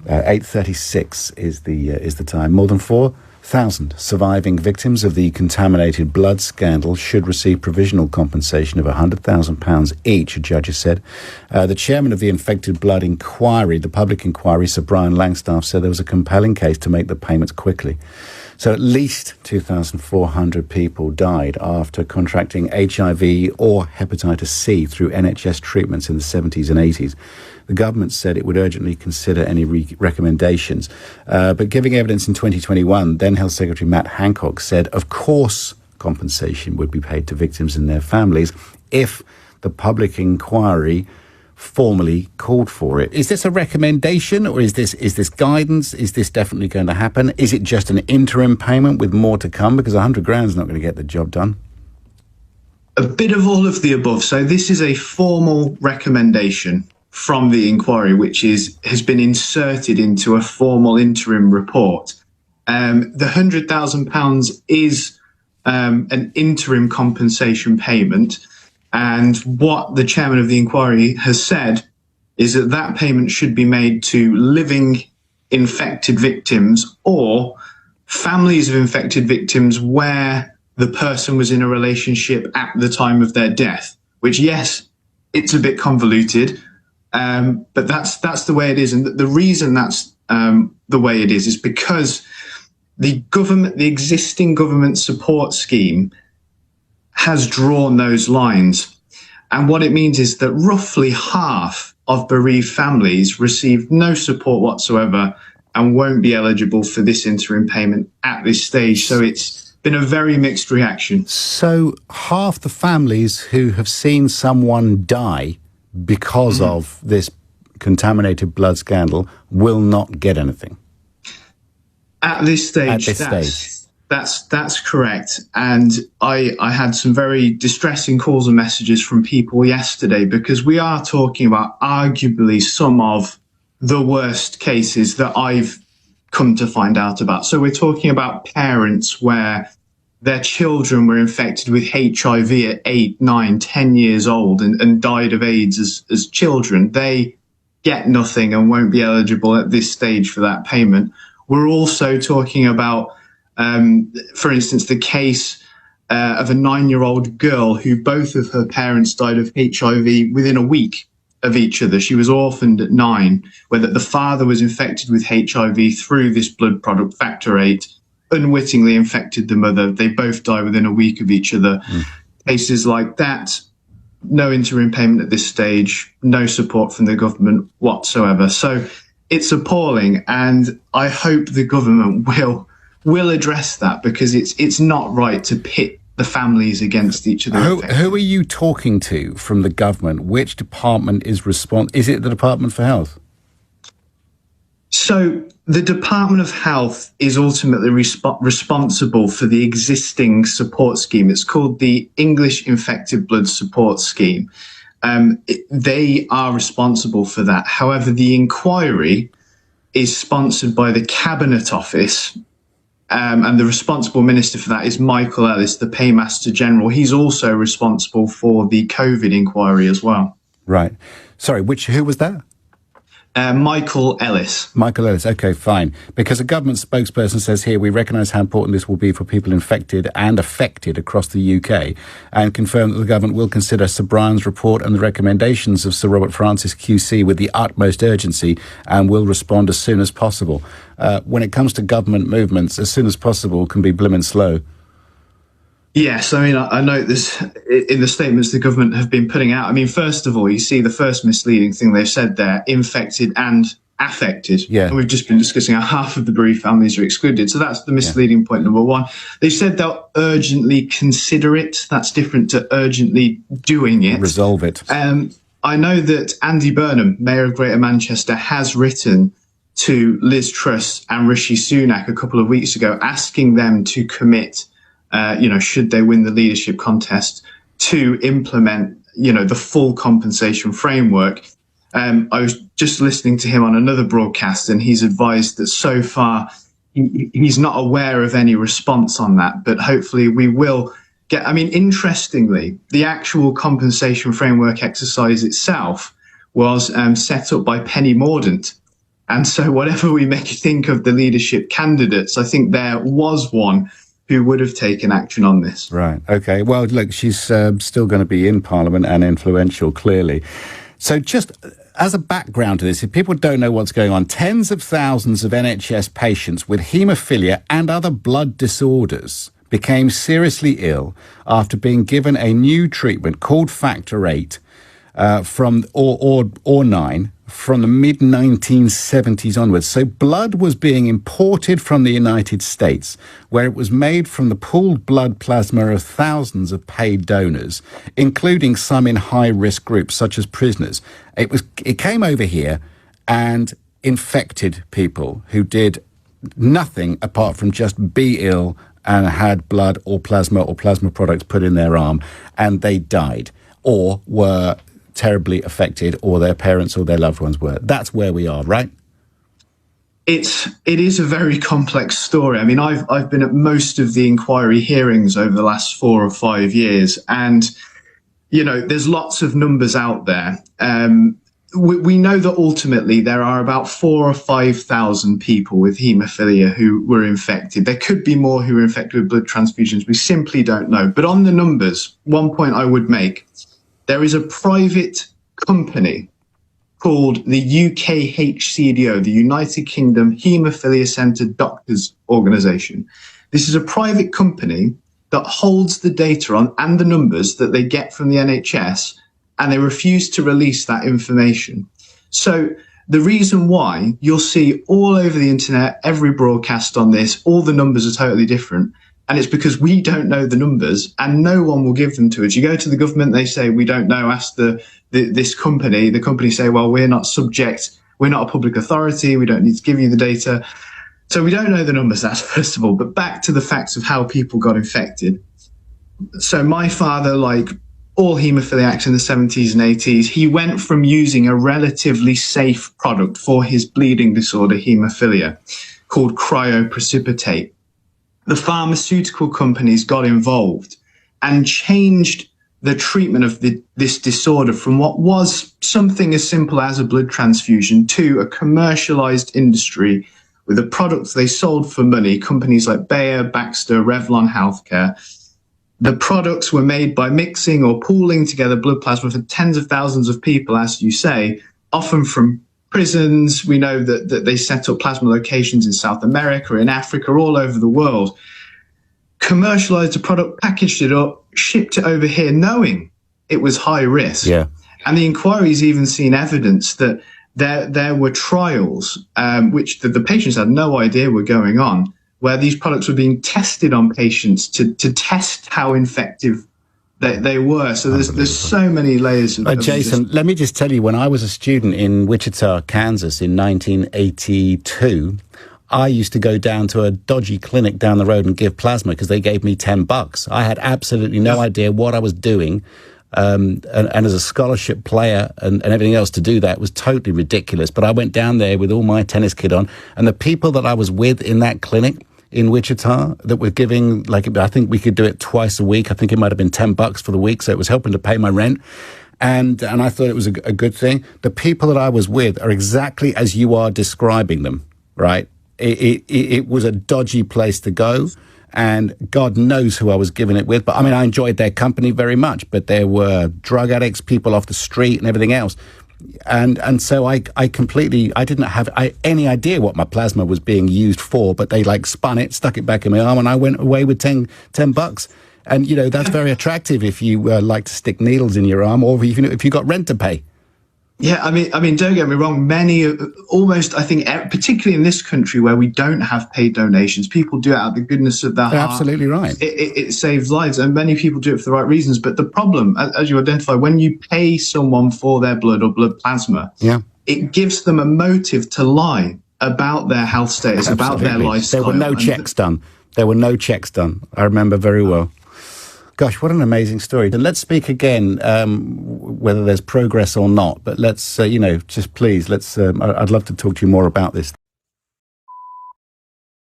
8:36 is the time. More than 4,000 surviving victims of the contaminated blood scandal should receive provisional compensation of £100,000 each, a judge has said. The chairman of the Infected Blood Inquiry, the public inquiry, Sir Brian Langstaff, said there was a compelling case to make the payments quickly. So at least 2,400 people died after contracting HIV or hepatitis C through NHS treatments in the 70s and 80s. The government said it would urgently consider any recommendations. But giving evidence in 2021, then Health Secretary Matt Hancock said, of course, compensation would be paid to victims and their families if the public inquiry formally called for it. Is this a recommendation, or is this guidance? Is this definitely going to happen? Is it just an interim payment with more to come? Because 100 grand is not going to get the job done. A bit of all of the above. So this is a formal recommendation from the inquiry, which has been inserted into a formal interim report. The £100,000 is an interim compensation payment. And what the chairman of the inquiry has said is that that payment should be made to living infected victims or families of infected victims where the person was in a relationship at the time of their death, which, yes, it's a bit convoluted, but that's the way it is. And the reason that's the way it is because the existing government support scheme has drawn those lines. And what it means is that roughly half of bereaved families receive no support whatsoever and won't be eligible for this interim payment at this stage. So it's been a very mixed reaction. So half the families who have seen someone die because of this contaminated blood scandal will not get anything? At this stage, That's correct. And I had some very distressing calls and messages from people yesterday, because we are talking about arguably some of the worst cases that I've come to find out about. So we're talking about parents where their children were infected with HIV at 8, 9, 10 years old and died of AIDS as children. They get nothing and won't be eligible at this stage for that payment. We're also talking about for instance, the case of a 9-year-old girl who both of her parents died of HIV within a week of each other. She was orphaned at 9, where the father was infected with HIV through this blood product, factor VIII, unwittingly infected the mother. They both died within a week of each other. Cases like that, no interim payment at this stage, no support from the government whatsoever. So it's appalling, and I hope the government will address that, because it's not right to pit the families against each other. Who are you talking to from the government? Which department is Is it the Department for Health? So the Department of Health is ultimately responsible for the existing support scheme. It's called the English Infected Blood Support Scheme. They are responsible for that. However, the inquiry is sponsored by the Cabinet Office, and the responsible minister for that is Michael Ellis, the Paymaster General. He's also responsible for the COVID inquiry as well. Right. Sorry, who was that? Michael Ellis. Michael Ellis, okay, fine. Because a government spokesperson says here, we recognise how important this will be for people infected and affected across the UK, and confirm that the government will consider Sir Brian's report and the recommendations of Sir Robert Francis QC with the utmost urgency and will respond as soon as possible. When it comes to government movements, as soon as possible can be blimmin' slow. Yes, I mean, I note this in the statements the government have been putting out. I mean, first of all, you see the first misleading thing they've said there, infected and affected. Yeah. And we've just been discussing how half of the bereaved families are excluded. So that's the misleading point number one. They've said they'll urgently consider it. That's different to urgently doing it. Resolve it. I know that Andy Burnham, Mayor of Greater Manchester, has written to Liz Truss and Rishi Sunak a couple of weeks ago, asking them to commit, should they win the leadership contest, to implement, the full compensation framework. I was just listening to him on another broadcast, and he's advised that so far he's not aware of any response on that, but hopefully we will get. I mean, interestingly, the actual compensation framework exercise itself was set up by Penny Mordaunt, And so whatever we may think of the leadership candidates, I think there was one who would have taken action on this. Right. Okay. Well, look, she's still going to be in Parliament and influential, clearly. So just as a background to this, if people don't know what's going on, tens of thousands of NHS patients with haemophilia and other blood disorders became seriously ill after being given a new treatment called Factor VIII or 9 from the mid-1970s onwards. So blood was being imported from the United States, where it was made from the pooled blood plasma of thousands of paid donors, including some in high-risk groups, such as prisoners. It came over here and infected people who did nothing apart from just be ill and had blood or plasma products put in their arm, and they died or were terribly affected, or their parents or their loved ones were. That's where we are, right? It is a very complex story. I mean, I've been at most of the inquiry hearings over the last 4 or 5 years, and there's lots of numbers out there. We know that ultimately there are about 4,000 or 5,000 people with haemophilia who were infected. There could be more who were infected with blood transfusions. We simply don't know. But on the numbers, one point I would make, there is a private company called the UKHCDO, the United Kingdom Haemophilia Centre Doctors Organisation. This is a private company that holds the data on and the numbers that they get from the NHS, and they refuse to release that information. So the reason why you'll see all over the internet, every broadcast on this, all the numbers are totally different. And it's because we don't know the numbers and no one will give them to us. You go to the government, they say, we don't know. Ask this company. The company say, well, we're not a public authority. We don't need to give you the data. So we don't know the numbers, that's first of all. But back to the facts of how people got infected. So my father, like all haemophiliacs in the 70s and 80s, he went from using a relatively safe product for his bleeding disorder, haemophilia, called cryoprecipitate. The pharmaceutical companies got involved and changed the treatment of this disorder from what was something as simple as a blood transfusion to a commercialized industry with the products they sold for money, companies like Bayer, Baxter, Revlon Healthcare. The products were made by mixing or pooling together blood plasma for tens of thousands of people, as you say, often from prisons. We know that they set up plasma locations in South America, in Africa, all over the world, commercialized the product, packaged it up, shipped it over here, knowing it was high risk. Yeah. And the inquiry's even seen evidence that there were trials, which the patients had no idea were going on, where these products were being tested on patients to test how effective they were. So there's so many layers of Jason, let me just tell you, when I was a student in Wichita, Kansas in 1982, I used to go down to a dodgy clinic down the road and give plasma because they gave me $10. I had absolutely no idea what I was doing. And as a scholarship player and everything else, to do that was totally ridiculous. But I went down there with all my tennis kit on, and the people that I was with in that clinic in Wichita that were giving, like, I think we could do it twice a week. I think it might have been $10 for the week. So it was helping to pay my rent. And I thought it was a good thing. The people that I was with are exactly as you are describing them, right? It was a dodgy place to go. And God knows who I was giving it with. But I mean, I enjoyed their company very much. But there were drug addicts, people off the street and everything else. And so I didn't have any idea what my plasma was being used for, but they spun it, stuck it back in my arm, and I went away with $10. And, that's very attractive if you like to stick needles in your arm, or even if you got rent to pay. Yeah, I mean, don't get me wrong. Many, almost, I think, particularly in this country where we don't have paid donations, people do it out of the goodness of their heart. Absolutely right. It saves lives, and many people do it for the right reasons. But the problem, as you identify, when you pay someone for their blood or blood plasma, it gives them a motive to lie about their health status, about their lifestyle. There were no checks done. I remember very well. Gosh, what an amazing story. And let's speak again, whether there's progress or not. But let's, just please, I'd love to talk to you more about this.